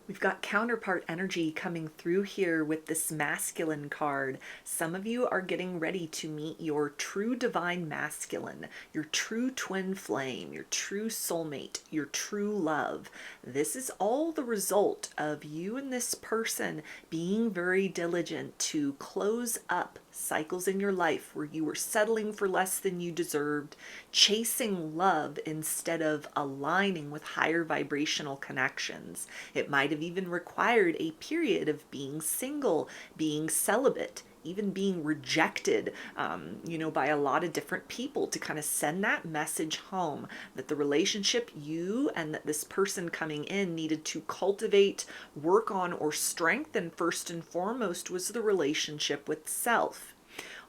We've got counterpart energy coming through here with this masculine card. Some of you are getting ready to meet your true divine masculine, your true twin flame, your true soulmate, your true love. This is all the result of you and this person being very diligent to close up cycles in your life where you were settling for less than you deserved, chasing love instead of aligning with higher vibrational connections. It might have even required a period of being single, being celibate, even being rejected, by a lot of different people to kind of send that message home that the relationship you and that this person coming in needed to cultivate, work on, or strengthen first and foremost was the relationship with self.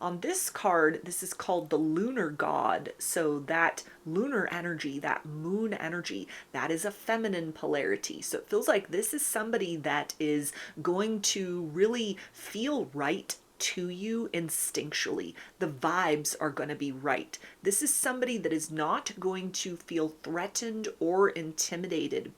On this card, this is called the lunar god. So that lunar energy, that moon energy, that is a feminine polarity. So it feels like this is somebody that is going to really feel right to you instinctually. The vibes are going to be right. This is somebody that is not going to feel threatened or intimidated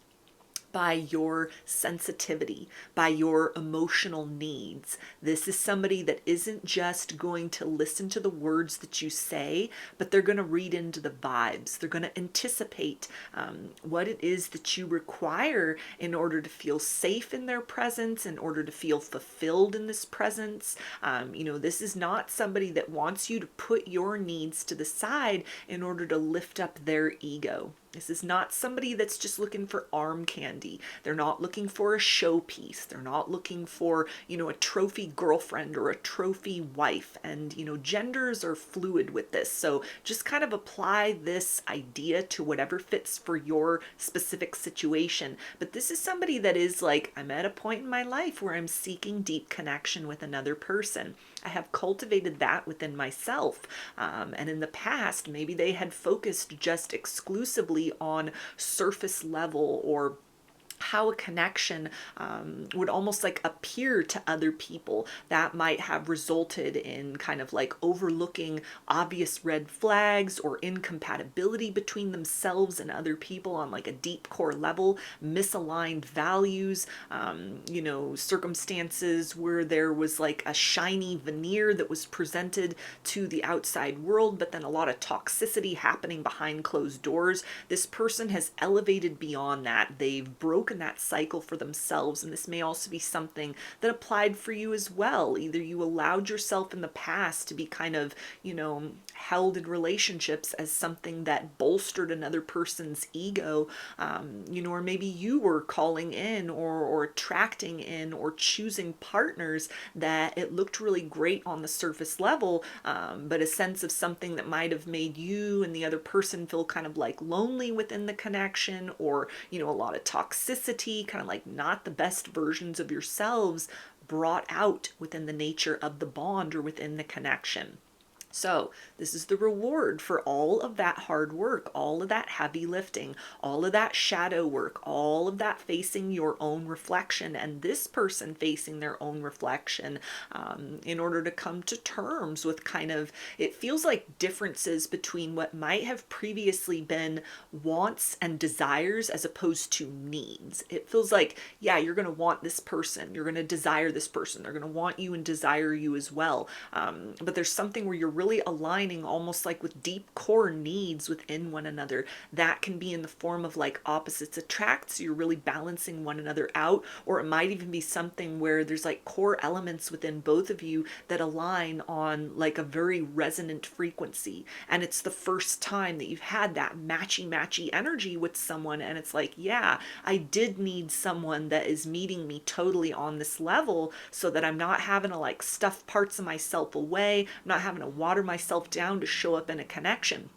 by your sensitivity, by your emotional needs. This is somebody that isn't just going to listen to the words that you say, but they're going to read into the vibes. They're going to anticipate what it is that you require in order to feel safe in their presence, in order to feel fulfilled in this presence. This is not somebody that wants you to put your needs to the side in order to lift up their ego. This is not somebody that's just looking for arm candy. They're not looking for a showpiece. They're not looking for, a trophy girlfriend or a trophy wife. And, genders are fluid with this. So just kind of apply this idea to whatever fits for your specific situation. But this is somebody that is like, I'm at a point in my life where I'm seeking deep connection with another person. I have cultivated that within myself. And in the past, maybe they had focused just exclusively on surface level or how a connection would almost like appear to other people. That might have resulted in kind of like overlooking obvious red flags or incompatibility between themselves and other people on like a deep core level, misaligned values, circumstances where there was like a shiny veneer that was presented to the outside world, but then a lot of toxicity happening behind closed doors. This person has elevated beyond that. They've broken that cycle for themselves, and this may also be something that applied for you as well. Either you allowed yourself in the past to be kind of held in relationships as something that bolstered another person's ego, or maybe you were calling in or attracting in or choosing partners that it looked really great on the surface level, but a sense of something that might have made you and the other person feel kind of like lonely within the connection, or a lot of toxicity, kind of like not the best versions of yourselves brought out within the nature of the bond or within the connection. So this is the reward for all of that hard work, all of that heavy lifting, all of that shadow work, all of that facing your own reflection, and this person facing their own reflection, in order to come to terms with kind of, it feels like differences between what might have previously been wants and desires as opposed to needs. It feels like, yeah, you're going to want this person, you're going to desire this person, they're going to want you and desire you as well. But there's something where you're really aligning almost like with deep core needs within one another. That can be in the form of like opposites attract, so you're really balancing one another out, or it might even be something where there's like core elements within both of you that align on like a very resonant frequency, and it's the first time that you've had that matchy energy with someone, and it's like, yeah, I did need someone that is meeting me totally on this level, so that I'm not having to like stuff parts of myself away, I'm not having to water myself down to show up in a connection.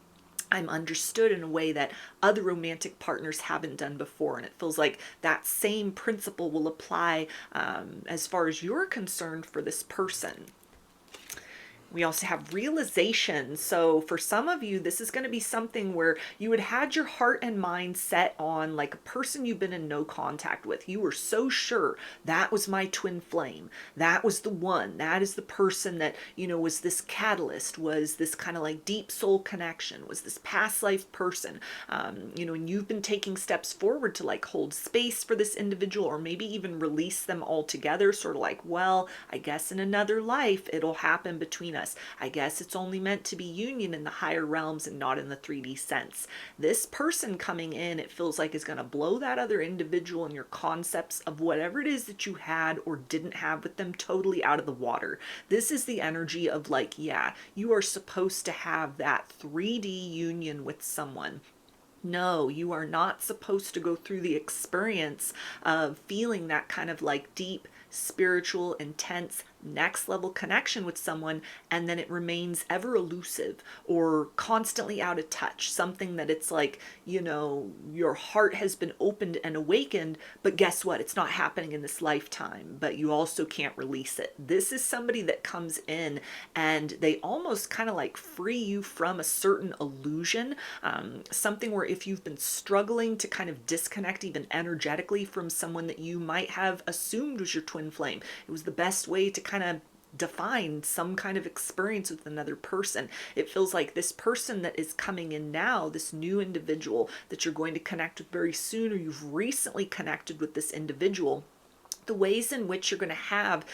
I'm understood in a way that other romantic partners haven't done before. And it feels like that same principle will apply as far as you're concerned for this person. We also have realization. So for some of you, this is going to be something where you had your heart and mind set on like a person you've been in no contact with. You were so sure that was my twin flame. That was the one. That is the person that, was this catalyst, was this kind of like deep soul connection, was this past life person. And you've been taking steps forward to like hold space for this individual, or maybe even release them altogether, sort of like, well, I guess in another life it'll happen between us. I guess it's only meant to be union in the higher realms and not in the 3D sense. This person coming in, it feels like, is going to blow that other individual and your concepts of whatever it is that you had or didn't have with them totally out of the water. This is the energy of like, yeah, you are supposed to have that 3D union with someone. No, you are not supposed to go through the experience of feeling that kind of like deep, spiritual, intense, next level connection with someone, and then it remains ever elusive or constantly out of touch. Something that it's like, your heart has been opened and awakened, but guess what? It's not happening in this lifetime, but you also can't release it. This is somebody that comes in and they almost kind of like free you from a certain illusion, something where if you've been struggling to kind of disconnect even energetically from someone that you might have assumed was your twin flame, it was the best way to kind of define some kind of experience with another person. It feels like this person that is coming in now, this new individual that you're going to connect with very soon, or you've recently connected with this individual, the ways in which you're going to have,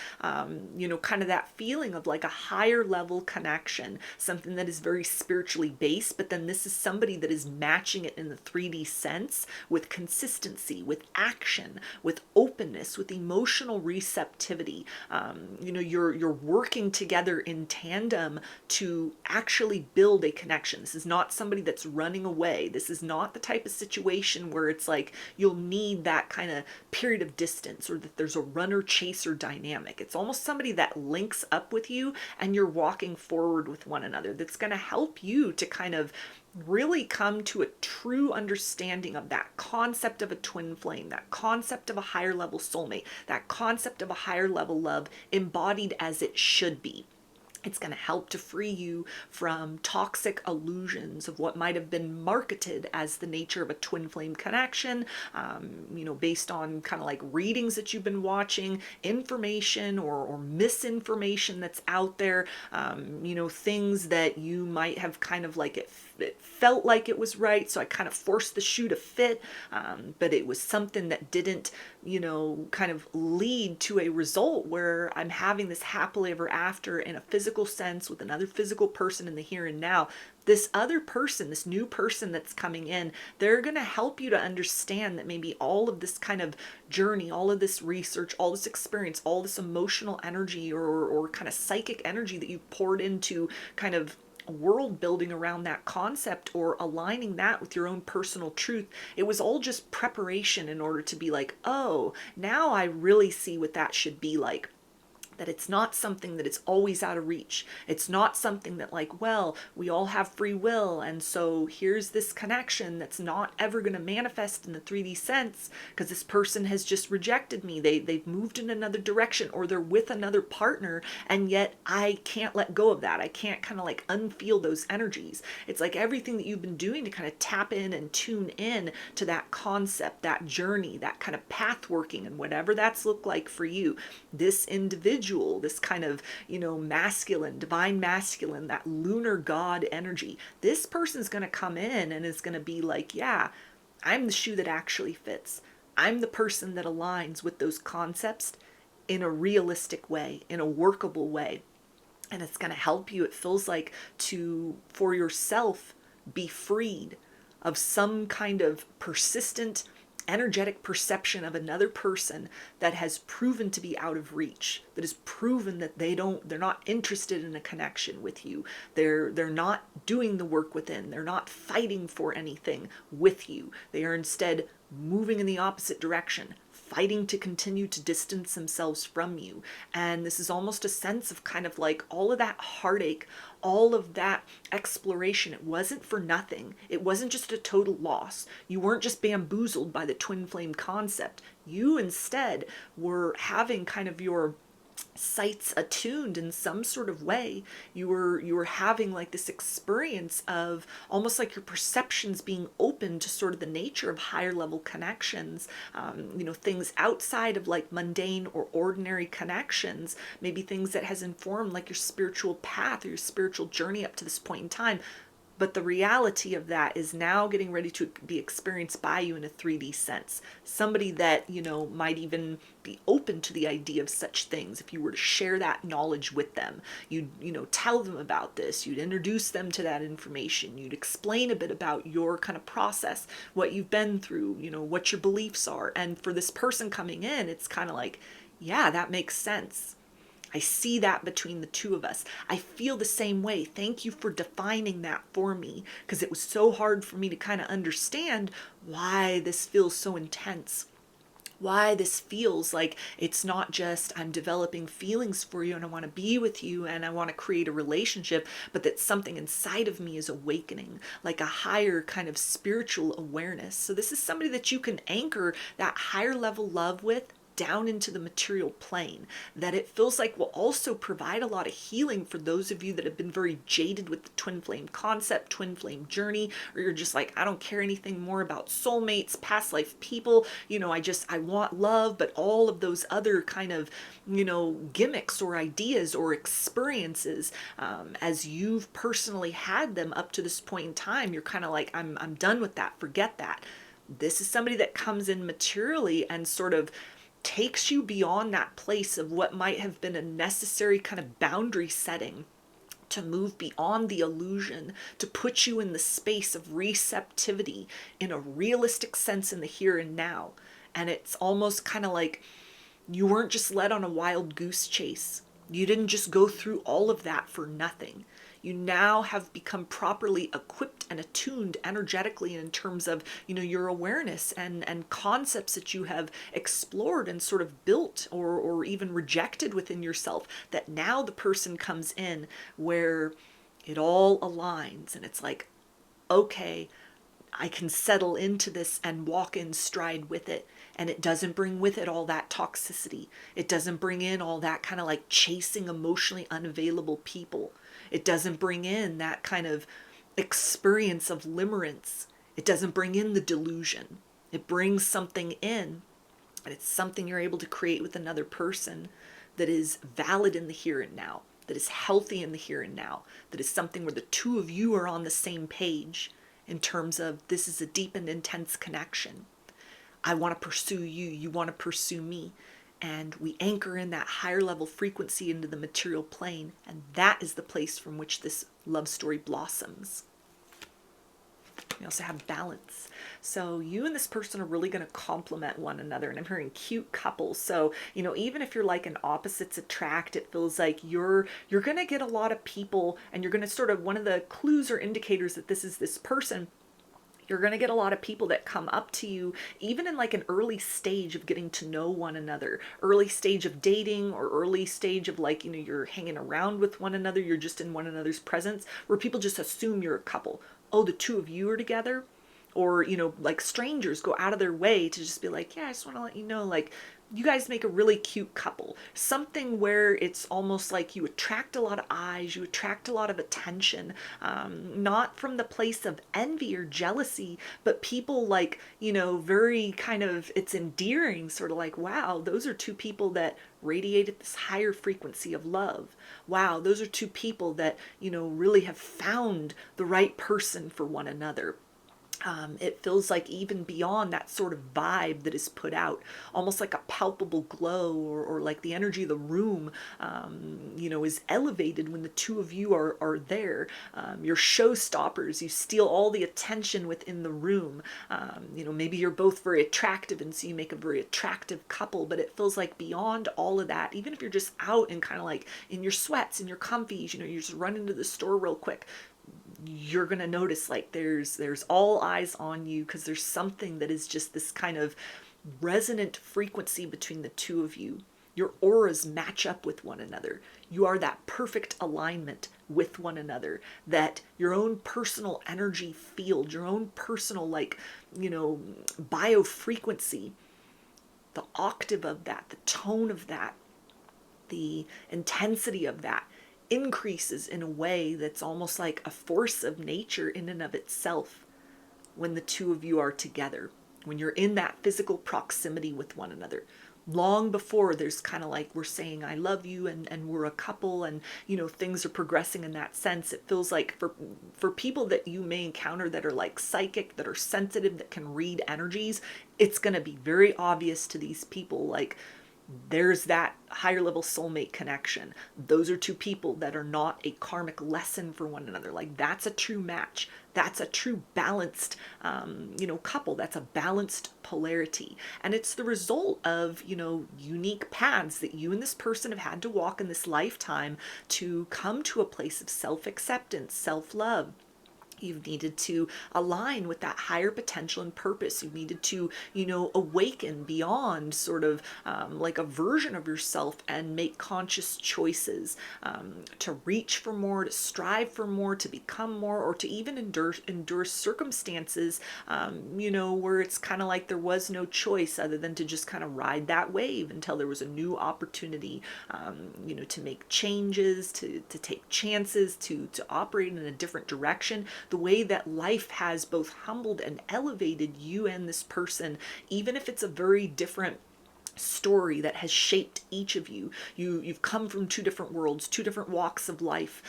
kind of that feeling of like a higher level connection, something that is very spiritually based, but then this is somebody that is matching it in the 3D sense with consistency, with action, with openness, with emotional receptivity. You're working together in tandem to actually build a connection. This is not somebody that's running away. This is not the type of situation where it's like you'll need that kind of period of distance, or that there's a runner chaser dynamic. It's almost somebody that links up with you and you're walking forward with one another. That's going to help you to kind of really come to a true understanding of that concept of a twin flame, that concept of a higher level soulmate, that concept of a higher level love embodied as it should be. It's going to help to free you from toxic illusions of what might have been marketed as the nature of a twin flame connection, based on kind of like readings that you've been watching, information or misinformation that's out there, things that you might have kind of like it felt like it was right, so I kind of forced the shoe to fit, but it was something that didn't, kind of lead to a result where I'm having this happily ever after in a physical sense with another physical person in the here and now. This other person, this new person that's coming in, they're going to help you to understand that maybe all of this kind of journey, all of this research, all this experience, all this emotional energy or kind of psychic energy that you've poured into kind of world building around that concept or aligning that with your own personal truth, it was all just preparation in order to be like, oh, now I really see what that should be like. That it's not something that it's always out of reach. It's not something that like, well, we all have free will, and so here's this connection that's not ever going to manifest in the 3D sense because this person has just rejected me. They've moved in another direction, or they're with another partner, and yet I can't let go of that. I can't kind of like unfeel those energies. It's like everything that you've been doing to kind of tap in and tune in to that concept, that journey, that kind of path working, and whatever that's looked like for you. This individual, this kind of, masculine, divine masculine, that lunar god energy, this person's going to come in and is going to be like, yeah, I'm the shoe that actually fits. I'm the person that aligns with those concepts in a realistic way, in a workable way. And it's going to help you, it feels like, for yourself, be freed of some kind of persistent energetic perception of another person that has proven to be out of reach, that has proven that they're not interested in a connection with you. They're not doing the work within. They're not fighting for anything with you. They are instead moving in the opposite direction, fighting to continue to distance themselves from you. And this is almost a sense of kind of like all of that heartache, all of that exploration. It wasn't for nothing. It wasn't just a total loss. You weren't just bamboozled by the twin flame concept. You instead were having kind of your sights attuned in some sort of way. You were having like this experience of almost like your perceptions being open to sort of the nature of higher level connections, things outside of like mundane or ordinary connections, maybe things that has informed like your spiritual path or your spiritual journey up to this point in time. But the reality of that is now getting ready to be experienced by you in a 3D sense. Somebody that, might even be open to the idea of such things. If you were to share that knowledge with them, you'd, tell them about this, you'd introduce them to that information, you'd explain a bit about your kind of process, what you've been through, what your beliefs are. And for this person coming in, it's kind of like, yeah, that makes sense. I see that between the two of us. I feel the same way. Thank you for defining that for me, because it was so hard for me to kind of understand why this feels so intense. Why this feels like it's not just I'm developing feelings for you and I want to be with you and I want to create a relationship, but that something inside of me is awakening, like a higher kind of spiritual awareness. So this is somebody that you can anchor that higher level love with down into the material plane, that it feels like will also provide a lot of healing for those of you that have been very jaded with the twin flame concept, twin flame journey, or you're just like, I don't care anything more about soulmates, past life people, I want love, but all of those other kind of, gimmicks or ideas or experiences, as you've personally had them up to this point in time, you're kind of like, I'm done with that, forget that. This is somebody that comes in materially and sort of takes you beyond that place of what might have been a necessary kind of boundary setting, to move beyond the illusion, to put you in the space of receptivity in a realistic sense in the here and now. And it's almost kind of like you weren't just led on a wild goose chase. You didn't just go through all of that for nothing. You now have become properly equipped and attuned energetically in terms of, your awareness and concepts that you have explored and sort of built or even rejected within yourself, that now the person comes in where it all aligns and it's like, okay, I can settle into this and walk in stride with it. And it doesn't bring with it all that toxicity. It doesn't bring in all that kind of like chasing emotionally unavailable people. It doesn't bring in that kind of experience of limerence. It doesn't bring in the delusion. It brings something in, and it's something you're able to create with another person that is valid in the here and now, that is healthy in the here and now, that is something where the two of you are on the same page in terms of this is a deep and intense connection. I want to pursue you, you want to pursue me. And we anchor in that higher level frequency into the material plane. And that is the place from which this love story blossoms. We also have balance. So you and this person are really going to complement one another. And I'm hearing cute couples. So, even if you're like an opposites attract, it feels like you're going to get a lot of people, and you're going to sort of, one of the clues or indicators that this is this person, you're going to get a lot of people that come up to you, even in like an early stage of getting to know one another, early stage of dating, or early stage of like, you're hanging around with one another, you're just in one another's presence, where people just assume you're a couple. Oh, the two of you are together? Or, like strangers go out of their way to just be like, yeah, I just want to let you know, like, you guys make a really cute couple. Something where it's almost like you attract a lot of eyes, you attract a lot of attention, not from the place of envy or jealousy, but people like, very kind of, it's endearing, sort of like, wow, those are two people that radiated this higher frequency of love. Wow, those are two people that, really have found the right person for one another. It feels like even beyond that sort of vibe that is put out, almost like a palpable glow, or like the energy of the room, is elevated when the two of you are there. You're showstoppers. You steal all the attention within the room. Maybe you're both very attractive, and so you make a very attractive couple, but it feels like beyond all of that, even if you're just out and kind of like in your sweats and your comfies, you just run into the store real quick, you're going to notice like there's all eyes on you, because there's something that is just this kind of resonant frequency between the two of you. Your auras match up with one another. You are that perfect alignment with one another, that your own personal energy field, your own personal biofrequency, the octave of that, the tone of that, the intensity of that increases in a way that's almost like a force of nature in and of itself when the two of you are together, when you're in that physical proximity with one another. Long before there's kind of like we're saying I love you and we're a couple and things are progressing in that sense. It feels like for people that you may encounter that are like psychic, that are sensitive, that can read energies, it's going to be very obvious to these people, like there's that higher level soulmate connection. Those are two people that are not a karmic lesson for one another. Like that's a true match. That's a true balanced, couple. That's a balanced polarity. And it's the result of, unique paths that you and this person have had to walk in this lifetime to come to a place of self-acceptance, self-love. You've needed to align with that higher potential and purpose. You've needed to, awaken beyond sort of like a version of yourself and make conscious choices to reach for more, to strive for more, to become more, or to even endure circumstances, where it's kind of like there was no choice other than to just kind of ride that wave until there was a new opportunity, to make changes, to take chances, to operate in a different direction. The way that life has both humbled and elevated you and this person, even if it's a very different story that has shaped each of you. You've come from two different worlds, two different walks of life.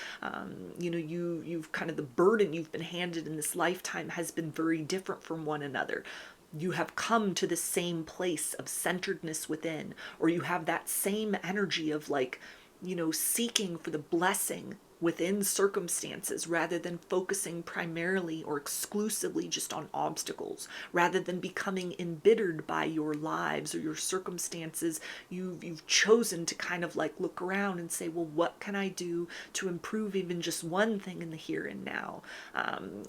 You've kind of, the burden you've been handed in this lifetime has been very different from one another. You have come to the same place of centeredness within, or you have that same energy of like, seeking for the blessing within circumstances rather than focusing primarily or exclusively just on obstacles, rather than becoming embittered by your lives or your circumstances. You've chosen to kind of like look around and say, well, what can I do to improve even just one thing in the here and now?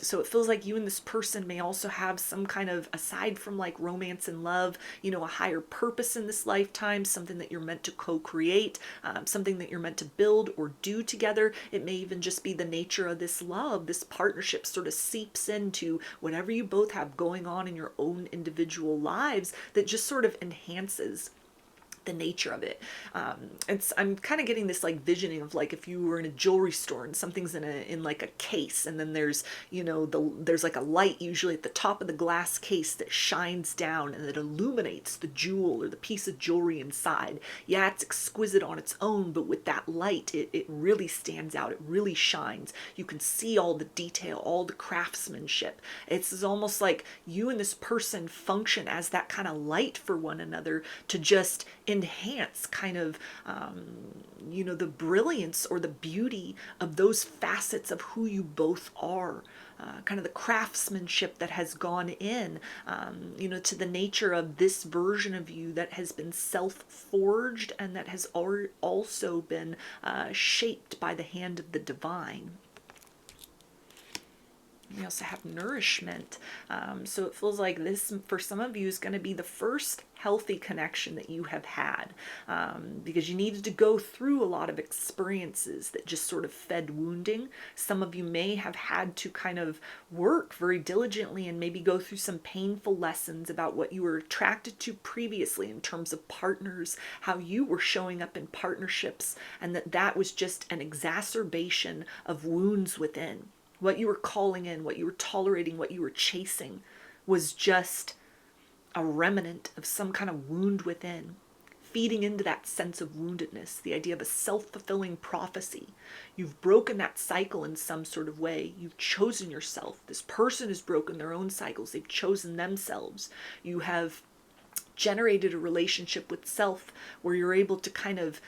So it feels like you and this person may also have some kind of, aside from like romance and love, a higher purpose in this lifetime, something that you're meant to co-create, something that you're meant to build or do together. It may even just be the nature of this love, this partnership sort of seeps into whatever you both have going on in your own individual lives that just sort of enhances the nature of it. I'm kind of getting this like visioning of like if you were in a jewelry store and something's in like a case, and then there's there's like a light usually at the top of the glass case that shines down and it illuminates the jewel or the piece of jewelry inside. Yeah, it's exquisite on its own, but with that light it really stands out. It really shines. You can see all the detail, all the craftsmanship. It's almost like you and this person function as that kind of light for one another to just enhance kind of the brilliance or the beauty of those facets of who you both are, kind of the craftsmanship that has gone in to the nature of this version of you that has been self-forged and that has also been shaped by the hand of the divine. We also have nourishment. So it feels like this, for some of you, is going to be the first healthy connection that you have had, because you needed to go through a lot of experiences that just sort of fed wounding. Some of you may have had to kind of work very diligently and maybe go through some painful lessons about what you were attracted to previously in terms of partners, how you were showing up in partnerships, and that was just an exacerbation of wounds within. What you were calling in, what you were tolerating, what you were chasing was just a remnant of some kind of wound within, feeding into that sense of woundedness, the idea of a self-fulfilling prophecy. You've broken that cycle in some sort of way. You've chosen yourself. This person has broken their own cycles. They've chosen themselves. You have generated a relationship with self where you're able to kind of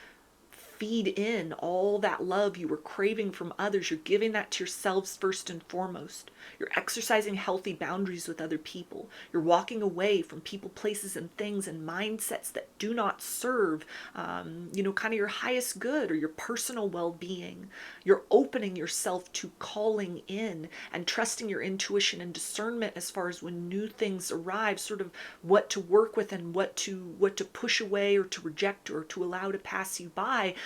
feed in all that love you were craving from others. You're giving that to yourselves first and foremost. You're exercising healthy boundaries with other people. You're walking away from people, places, and things and mindsets that do not serve, kind of your highest good or your personal well-being. You're opening yourself to calling in and trusting your intuition and discernment as far as when new things arrive, sort of what to work with and what to push away or to reject or to allow to pass you by.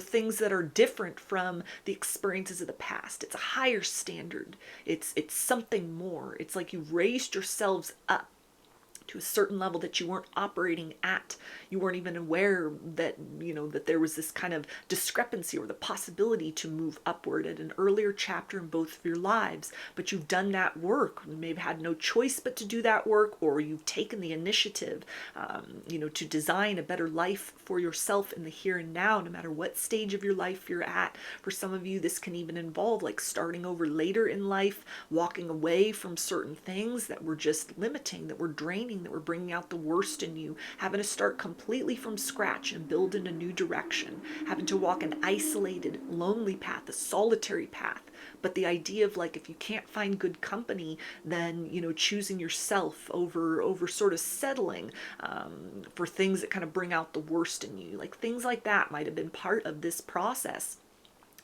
Things that are different from the experiences of the past. It's a higher standard. It's something more. It's like you've raised yourselves up to a certain level that you weren't operating at. You weren't even aware that, that there was this kind of discrepancy or the possibility to move upward at an earlier chapter in both of your lives. But you've done that work. You may have had no choice but to do that work, or you've taken the initiative, to design a better life for yourself in the here and now, no matter what stage of your life you're at. For some of you, this can even involve like starting over later in life, walking away from certain things that were just limiting, that were draining, that were bringing out the worst in you, having to start completely from scratch and build in a new direction, having to walk an isolated, lonely path, a solitary path. But the idea of like, if you can't find good company, then, choosing yourself over sort of settling for things that kind of bring out the worst in you, like things like that might have been part of this process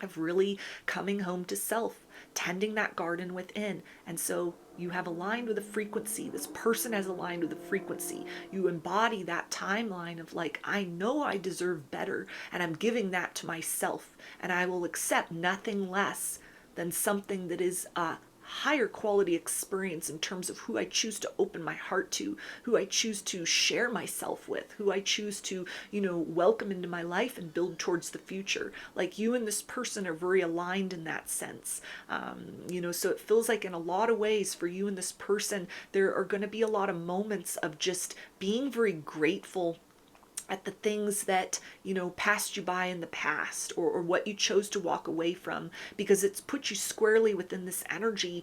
of really coming home to self, tending that garden within. And so you have aligned with a frequency. This person has aligned with a frequency. You embody that timeline of like, I know I deserve better, and I'm giving that to myself, and I will accept nothing less than something that is a higher quality experience in terms of who I choose to open my heart to, who I choose to share myself with, who I choose to, welcome into my life and build towards the future. Like, you and this person are very aligned in that sense. So it feels like in a lot of ways for you and this person, there are going to be a lot of moments of just being very grateful at the things that, passed you by in the past, or what you chose to walk away from, because it's put you squarely within this energy,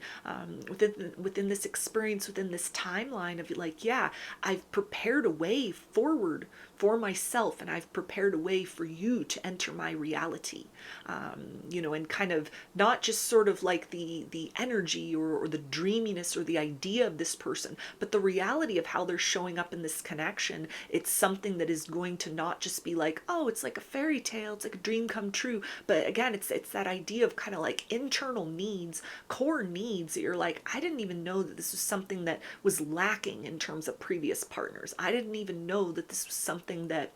within this experience, within this timeline of like, yeah, I've prepared a way forward for myself, and I've prepared a way for you to enter my reality, and kind of not just sort of like the energy or the dreaminess or the idea of this person, but the reality of how they're showing up in this connection. It's something that is going to not just be like, oh, it's like a fairy tale, it's like a dream come true. But again, it's that idea of kind of like internal needs, core needs that you're like, I didn't even know that this was something that was lacking in terms of previous partners. I didn't even know that this was something that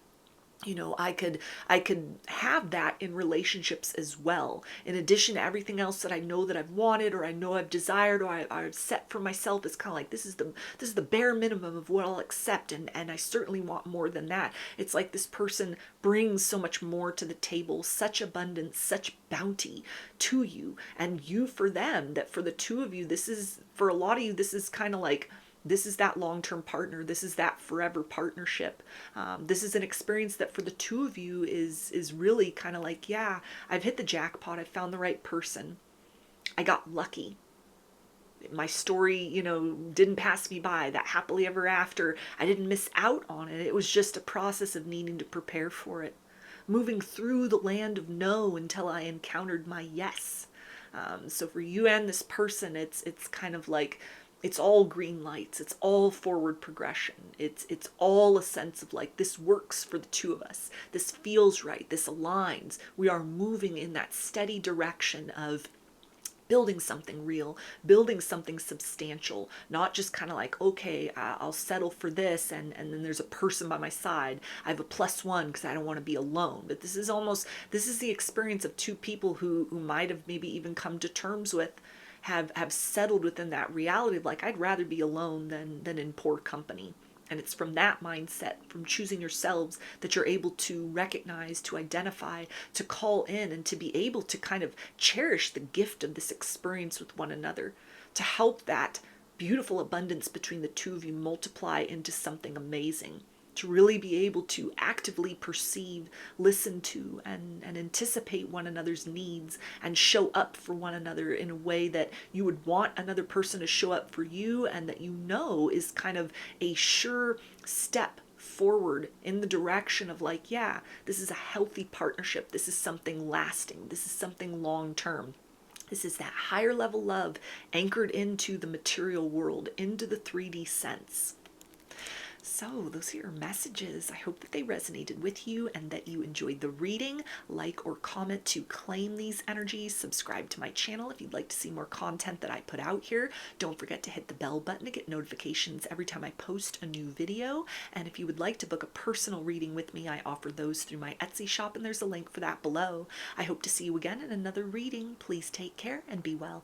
I could have that in relationships as well. In addition to everything else that I know that I've wanted, or I know I've desired, or I've set for myself, it's kind of like, this is the bare minimum of what I'll accept, and I certainly want more than that. It's like this person brings so much more to the table, such abundance, such bounty to you, and you for them, that for the two of you, for a lot of you, this is kind of like, this is that long-term partner. This is that forever partnership. This is an experience that for the two of you is really kind of like, yeah, I've hit the jackpot. I found the right person. I got lucky. My story, didn't pass me by. That happily ever after, I didn't miss out on it. It was just a process of needing to prepare for it. Moving through the land of no until I encountered my yes. So for you and this person, it's kind of like, it's all green lights. It's all forward progression. It's all a sense of like, this works for the two of us. This feels right. This aligns. We are moving in that steady direction of building something real, building something substantial, not just kind of like, okay, I'll settle for this, and then there's a person by my side. I have a +1 because I don't want to be alone. But this is the experience of two people who might have maybe even come to terms with, have settled within that reality of like, I'd rather be alone than in poor company. And it's from that mindset, from choosing yourselves, that you're able to recognize, to identify, to call in, and to be able to kind of cherish the gift of this experience with one another, to help that beautiful abundance between the two of you multiply into something amazing. To really be able to actively perceive, listen to, and anticipate one another's needs, and show up for one another in a way that you would want another person to show up for you, and that is kind of a sure step forward in the direction of like, yeah, this is a healthy partnership. This is something lasting. This is something long term. This is that higher level love anchored into the material world, into the 3D sense. So those are your messages. I hope that they resonated with you and that you enjoyed the reading. Like or comment to claim these energies. Subscribe to my channel if you'd like to see more content that I put out here. Don't forget to hit the bell button to get notifications every time I post a new video. And if you would like to book a personal reading with me, I offer those through my Etsy shop, and there's a link for that below. I hope to see you again in another reading. Please take care and be well.